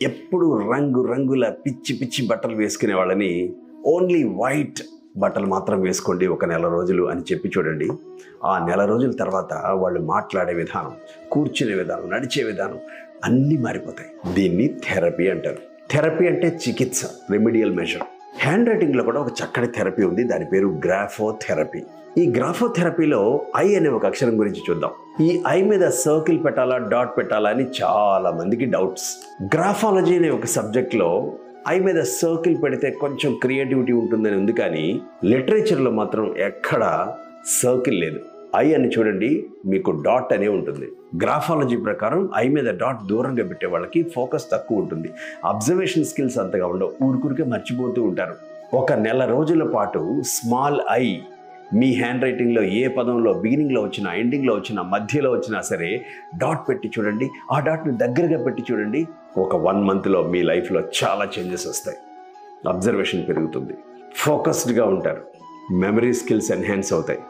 ఎప్పుడు రంగుల పిచ్చి పిచ్చి బట్టలు వేసుకునే వాళ్ళని ఓన్లీ వైట్ బట్టలు మాత్రం వేసుకోండి ఒక నెల రోజులు అని చెప్పి చూడండి. ఆ నెల రోజుల తర్వాత వాళ్ళు మాట్లాడే విధానం, కూర్చునే విధానం, నడిచే విధానం అన్నీ మారిపోతాయి. దీన్ని థెరపీ అంటారు. థెరపీ అంటే చికిత్స, రెమిడియల్ మెజర్. హ్యాండ్ రైటింగ్లో కూడా ఒక చక్కటి థెరపీ ఉంది, దాని పేరు గ్రాఫోథెరపీ. ఈ గ్రాఫోథెరపీలో ఐ అనే ఒక అక్షరం గురించి చూద్దాం. ఈ ఐ మీద సర్కిల్ పెట్టాలా, డాట్ పెట్టాలా అని చాలా మందికి డౌట్స్. గ్రాఫాలజీ అనే ఒక సబ్జెక్ట్లో ఐ మీద సర్కిల్ పెడితే కొంచెం క్రియేటివిటీ ఉంటుందని ఉంది, కానీ లిటరేచర్లో మాత్రం ఎక్కడా సర్కిల్ లేదు. ఐ అని చూడండి, మీకు డాట్ అనే ఉంటుంది. గ్రాఫాలజీ ప్రకారం ఐ మీద డాట్ దూరంగా పెట్టే వాళ్ళకి ఫోకస్ తక్కువ ఉంటుంది, అబ్జర్వేషన్ స్కిల్స్ అంతగా ఉండవు, ఊరికే మర్చిపోతూ ఉంటారు. ఒక నెల రోజుల పాటు స్మాల్ ఐ మీ హ్యాండ్ రైటింగ్లో ఏ పదంలో బిగినింగ్లో వచ్చినా, ఎండింగ్లో వచ్చినా, మధ్యలో వచ్చినా సరే డాట్ పెట్టి చూడండి. ఆ డాట్ని దగ్గరగా పెట్టి చూడండి. ఒక 1 మంత్లో మీ లైఫ్లో చాలా చేంజెస్ వస్తాయి. అబ్జర్వేషన్ పెరుగుతుంది, ఫోకస్డ్గా ఉంటారు, మెమరీ స్కిల్స్ ఎన్హాన్స్ అవుతాయి.